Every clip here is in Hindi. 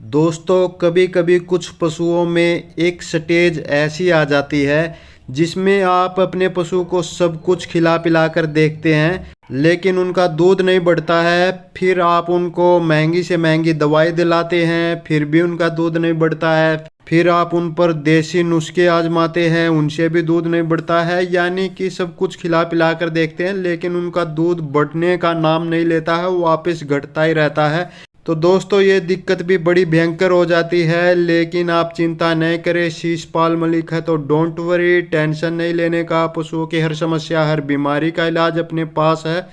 दोस्तों कभी कभी कुछ पशुओं में एक स्टेज ऐसी आ जाती है जिसमें आप अपने पशु को सब कुछ खिला पिला कर देखते हैं लेकिन उनका दूध नहीं बढ़ता है। फिर आप उनको महंगी से महंगी दवाई दिलाते हैं फिर भी उनका दूध नहीं बढ़ता है। फिर आप उन पर देसी नुस्खे आजमाते हैं उनसे भी दूध नहीं बढ़ता है। यानी कि सब कुछ खिला पिला कर देखते हैं लेकिन उनका दूध बढ़ने का नाम नहीं लेता है, वो वापस घटता ही रहता है। तो दोस्तों ये दिक्कत भी बड़ी भयंकर हो जाती है, लेकिन आप चिंता नहीं करें। शीशपाल मलिक है तो डोंट वरी, टेंशन नहीं लेने का। पशुओं की हर समस्या हर बीमारी का इलाज अपने पास है।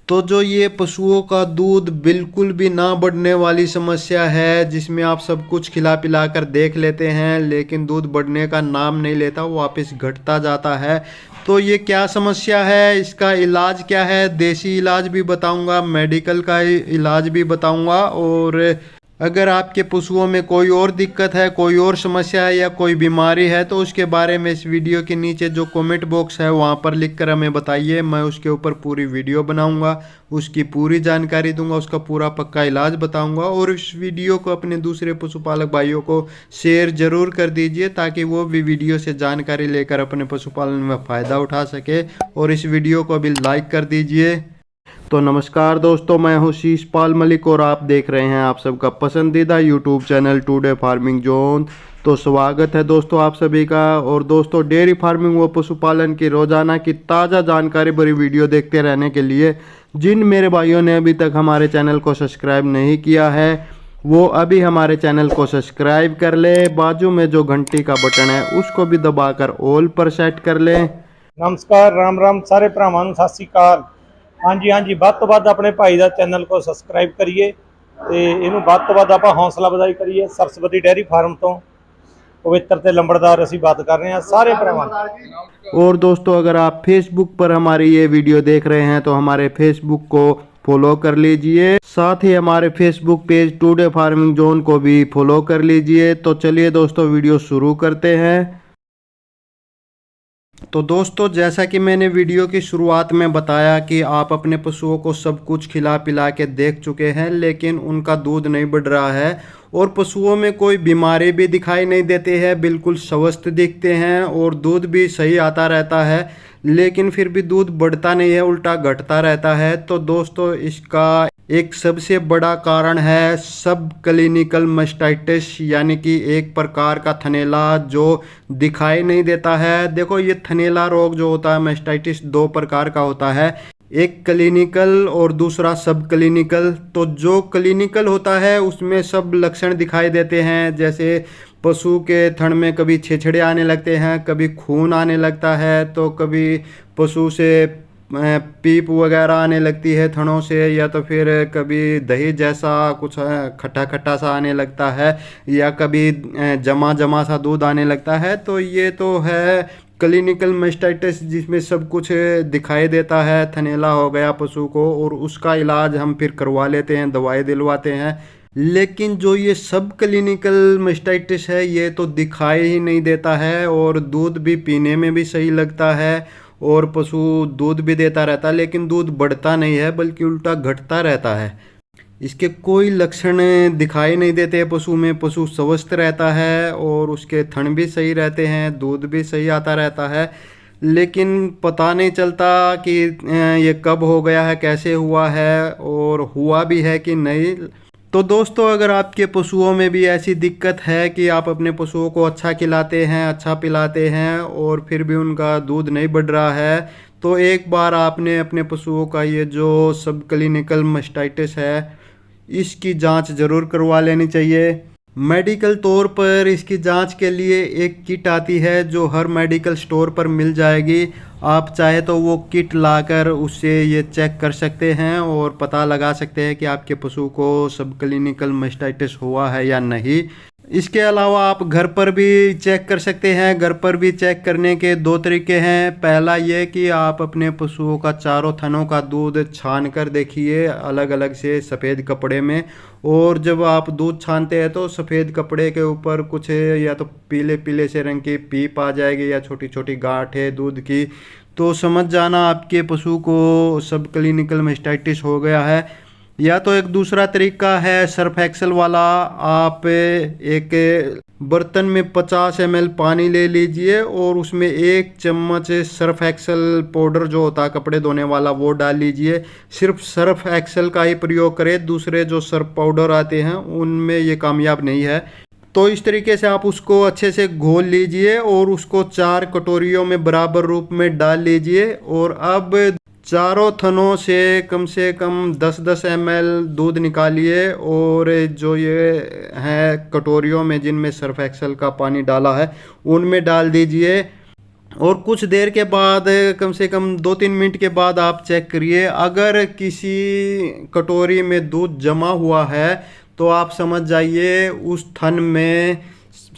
तो जो ये पशुओं का दूध बिल्कुल भी ना बढ़ने वाली समस्या है जिसमें आप सब कुछ खिला पिला कर देख लेते हैं लेकिन दूध बढ़ने का नाम नहीं लेता, वो वापस घटता जाता है। तो ये क्या समस्या है, इसका इलाज क्या है, देसी इलाज भी बताऊंगा, मेडिकल का इलाज भी बताऊंगा। और अगर आपके पशुओं में कोई और दिक्कत है, कोई और समस्या है या कोई बीमारी है तो उसके बारे में इस वीडियो के नीचे जो कमेंट बॉक्स है वहाँ पर लिखकर हमें बताइए। मैं उसके ऊपर पूरी वीडियो बनाऊंगा, उसकी पूरी जानकारी दूंगा, उसका पूरा पक्का इलाज बताऊंगा। और इस वीडियो को अपने दूसरे पशुपालक भाइयों को शेयर जरूर कर दीजिए ताकि वो भी वीडियो से जानकारी लेकर अपने पशुपालन में फ़ायदा उठा सके। और इस वीडियो को अभी लाइक कर दीजिए। तो नमस्कार दोस्तों, मैं हूं शीशपाल मलिक और आप देख रहे हैं आप सबका पसंदीदा YouTube channel today farming zone. तो स्वागत है दोस्तों आप सभी का। और दोस्तों डेयरी फार्मिंग व पशुपालन की रोजाना की ताज़ा जानकारी भरी वीडियो देखते रहने के लिए जिन मेरे भाइयों ने अभी तक हमारे चैनल को सब्सक्राइब नहीं किया है वो अभी हमारे चैनल को सब्सक्राइब कर ले। बाजू में जो घंटी का बटन है उसको भी दबाकर ऑल पर सेट कर ले। नमस्कार, राम राम सारे भरावां नूं सत श्री अकाल। हाँ जी ਵੱਧ ਤੋਂ ਵੱਧ अपने भाई का चैनल को सबसक्राइब करिए ਤੇ ਇਹਨੂੰ ਵੱਧ ਤੋਂ ਵੱਧ ਆਪਾਂ हौसला ਵਧਾਈ करिए। सरस्वती डेयरी फार्म तो पवित्र ते लंबड़दार असीं बात कर रहे हैं सारे भरावां। और दोस्तों अगर आप फेसबुक पर हमारी ये वीडियो देख रहे हैं तो हमारे फेसबुक को फॉलो कर लीजिए, साथ ही हमारे Facebook page today farming zone को भी फॉलो कर लीजिए। तो चलिए दोस्तों वीडियो शुरू करते हैं। तो दोस्तों जैसा कि मैंने वीडियो की शुरुआत में बताया कि आप अपने पशुओं को सब कुछ खिला पिला के देख चुके हैं लेकिन उनका दूध नहीं बढ़ रहा है और पशुओं में कोई बीमारी भी दिखाई नहीं देती है, बिल्कुल स्वस्थ दिखते हैं और दूध भी सही आता रहता है लेकिन फिर भी दूध बढ़ता नहीं है, उल्टा घटता रहता है। तो दोस्तों इसका एक सबसे बड़ा कारण है सब क्लिनिकल मास्टाइटिस, यानी कि एक प्रकार का थनैला जो दिखाई नहीं देता है। देखो ये थनैला रोग जो होता है मास्टाइटिस दो प्रकार का होता है, एक क्लिनिकल और दूसरा सब क्लिनिकल। तो जो क्लिनिकल होता है उसमें सब लक्षण दिखाई देते हैं, जैसे पशु के थन में कभी छेछड़े आने लगते हैं, कभी खून आने लगता है, तो कभी पशु से पीप वगैरह आने लगती है थनों से, या तो फिर कभी दही जैसा कुछ खट्टा खट्टा सा आने लगता है, या कभी जमा जमा सा दूध आने लगता है। तो ये तो है क्लिनिकल मास्टाइटिस जिसमें सब कुछ दिखाई देता है, थनैला हो गया पशु को और उसका इलाज हम फिर करवा लेते हैं, दवाई दिलवाते हैं। लेकिन जो ये सब क्लिनिकल मास्टाइटिस है ये तो दिखाई ही नहीं देता है और दूध भी पीने में भी सही लगता है और पशु दूध भी देता रहता है लेकिन दूध बढ़ता नहीं है बल्कि उल्टा घटता रहता है। इसके कोई लक्षण दिखाई नहीं देते पशु में, पशु स्वस्थ रहता है और उसके थन भी सही रहते हैं, दूध भी सही आता रहता है, लेकिन पता नहीं चलता कि ये कब हो गया है, कैसे हुआ है और हुआ भी है कि नहीं। तो दोस्तों अगर आपके पशुओं में भी ऐसी दिक्कत है कि आप अपने पशुओं को अच्छा खिलाते हैं, अच्छा पिलाते हैं और फिर भी उनका दूध नहीं बढ़ रहा है, तो एक बार आपने अपने पशुओं का ये जो सब क्लिनिकल मास्टाइटिस है इसकी जांच ज़रूर करवा लेनी चाहिए। मेडिकल तौर पर इसकी जांच के लिए एक किट आती है जो हर मेडिकल स्टोर पर मिल जाएगी। आप चाहे तो वो किट लाकर उससे ये चेक कर सकते हैं और पता लगा सकते हैं कि आपके पशु को सब क्लिनिकल मास्टाइटिस हुआ है या नहीं। इसके अलावा आप घर पर भी चेक कर सकते हैं। घर पर भी चेक करने के दो तरीके हैं। पहला ये कि आप अपने पशुओं का चारों थनों का दूध छान कर देखिए अलग अलग से सफ़ेद कपड़े में, और जब आप दूध छानते हैं तो सफ़ेद कपड़े के ऊपर कुछ या तो पीले पीले से रंग की पीप आ जाएगी या छोटी छोटी गांठ है दूध की, तो समझ जाना आपके पशु को सब क्लिनिकल मास्टाइटिस हो गया है। या तो एक दूसरा तरीका है सर्फ एक्सेल वाला, आप एक बर्तन में 50 ml पानी ले लीजिए और उसमें 1 चम्मच सर्फ एक्सेल पाउडर जो होता है कपड़े धोने वाला वो डाल लीजिए। सिर्फ सर्फ एक्सेल का ही प्रयोग करें, दूसरे जो सर्फ पाउडर आते हैं उनमें ये कामयाब नहीं है। तो इस तरीके से आप उसको अच्छे से घोल लीजिए और उसको 4 कटोरियों में बराबर रूप में डाल लीजिए। और अब चारों थनों से कम 10-10 ml दूध निकालिए और जो ये है कटोरियों में जिनमें सर्फ एक्सेल का पानी डाला है उनमें डाल दीजिए। और कुछ देर के बाद कम से कम 2-3 मिनट के बाद आप चेक करिए, अगर किसी कटोरी में दूध जमा हुआ है तो आप समझ जाइए उस थन में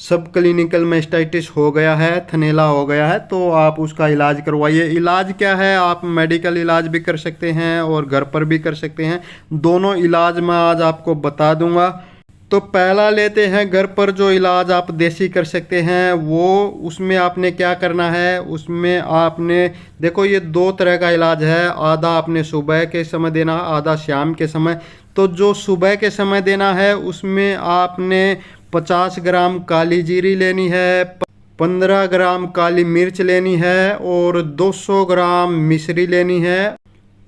सब क्लिनिकल मैस्टाइटिस हो गया है, थनैला हो गया है। तो आप उसका इलाज करवाइए। इलाज क्या है, आप मेडिकल इलाज भी कर सकते हैं और घर पर भी कर सकते हैं। दोनों इलाज मैं आज आपको बता दूंगा। तो पहला लेते हैं घर पर जो इलाज आप देसी कर सकते हैं वो। उसमें आपने क्या करना है, उसमें आपने देखो ये 2 तरह का इलाज है, आधा आपने सुबह के समय देना, आधा शाम के समय। तो जो सुबह के समय देना है उसमें आपने 50 ग्राम काली जीरी लेनी है, 15 ग्राम काली मिर्च लेनी है और 200 ग्राम मिश्री लेनी है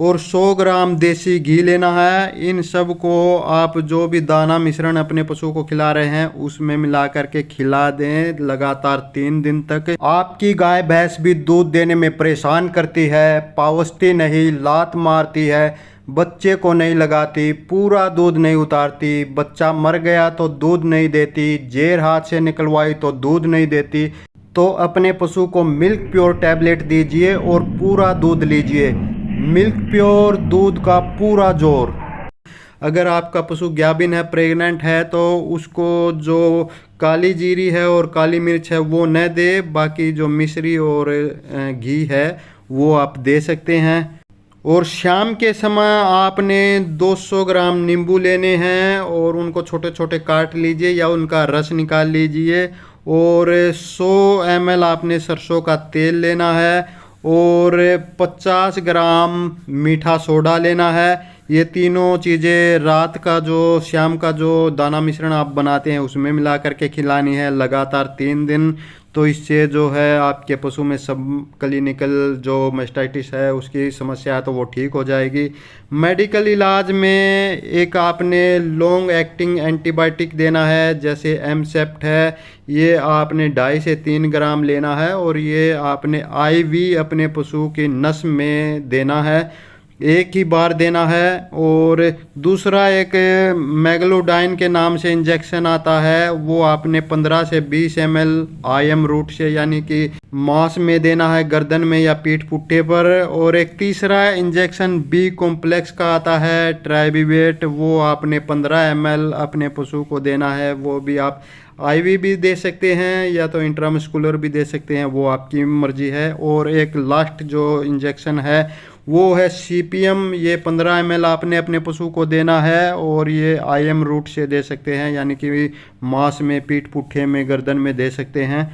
और 100 ग्राम देसी घी लेना है। इन सब को आप जो भी दाना मिश्रण अपने पशु को खिला रहे हैं उसमें मिला करके खिला दें लगातार 3 दिन तक। आपकी गाय भैंस भी दूध देने में परेशान करती है, पावस्ती नहीं, लात मारती है, बच्चे को नहीं लगाती, पूरा दूध नहीं उतारती, बच्चा मर गया तो दूध नहीं देती, जेर हाथ से निकलवाई तो दूध नहीं देती। तो अपने पशु को मिल्क प्योर टैबलेट दीजिए और पूरा दूध लीजिए। मिल्क प्योर दूध का पूरा जोर। अगर आपका पशु गाभिन है, प्रेग्नेंट है, तो उसको जो काली जीरी है और काली मिर्च है वो न दे, बाकी जो मिश्री और घी है वो आप दे सकते हैं। और शाम के समय आपने 200 ग्राम नींबू लेने हैं और उनको छोटे छोटे काट लीजिए या उनका रस निकाल लीजिए। और 100 ml आपने सरसों का तेल लेना है और 50 ग्राम मीठा सोडा लेना है। ये तीनों चीज़ें रात का जो शाम का जो दाना मिश्रण आप बनाते हैं उसमें मिला करके खिलानी है लगातार 3 दिन। तो इससे जो है आपके पशु में सब क्लिनिकल जो मैस्टाइटिस है उसकी समस्या है तो वो ठीक हो जाएगी। मेडिकल इलाज में एक आपने लॉन्ग एक्टिंग एंटीबायोटिक देना है, जैसे एमसेप्ट है, ये आपने 2.5 से 3 ग्राम लेना है और ये आपने आईवी अपने पशु की नस में देना है, एक ही बार देना है। और दूसरा एक मैग्लोडाइन के नाम से इंजेक्शन आता है, वो आपने 15 से 20 ml IM रूट से यानी कि मांस में देना है, गर्दन में या पीठ पुट्ठे पर। और एक तीसरा इंजेक्शन बी कॉम्प्लेक्स का आता है, ट्राइबिवेट, वो आपने 15 ml अपने पशु को देना है। वो भी आप आईवी भी दे सकते हैं या तो इंट्रामस्कुलर भी दे सकते हैं, वो आपकी मर्जी है। और एक लास्ट जो इंजेक्शन है वो है CPM, ये 15 ml आपने अपने पशु को देना है और ये IM रूट से दे सकते हैं यानी कि मांस में, पीठ पुट्ठे में, गर्दन में दे सकते हैं।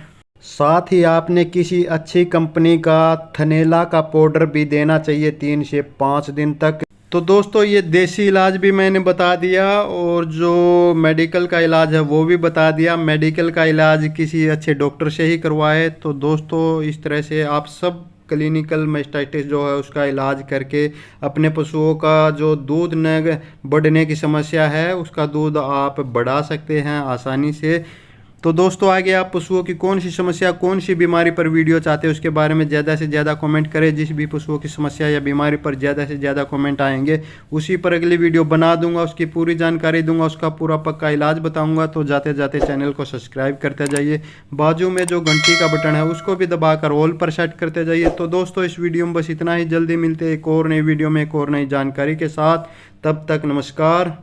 साथ ही आपने किसी अच्छी कंपनी का थनैला का पाउडर भी देना चाहिए 3 से 5 दिन तक। तो दोस्तों ये देसी इलाज भी मैंने बता दिया और जो मेडिकल का इलाज है वो भी बता दिया। मेडिकल का इलाज किसी अच्छे डॉक्टर से ही करवाए। तो दोस्तों इस तरह से आप सब क्लिनिकल मैस्टाइटिस जो है उसका इलाज करके अपने पशुओं का जो दूध न बढ़ने की समस्या है उसका दूध आप बढ़ा सकते हैं आसानी से। तो दोस्तों आगे आप पशुओं की कौन सी समस्या, कौन सी बीमारी पर वीडियो चाहते हैं उसके बारे में ज़्यादा से ज़्यादा कमेंट करें। जिस भी पशुओं की समस्या या बीमारी पर ज़्यादा से ज़्यादा कमेंट आएंगे उसी पर अगली वीडियो बना दूंगा, उसकी पूरी जानकारी दूंगा, उसका पूरा पक्का इलाज बताऊंगा। तो जाते जाते चैनल को सब्सक्राइब करते जाइए, बाजू में जो घंटी का बटन है उसको भी दबाकर ऑल पर सेट करते जाइए। तो दोस्तों इस वीडियो में बस इतना ही, जल्दी मिलते एक और नई वीडियो में एक और नई जानकारी के साथ। तब तक नमस्कार।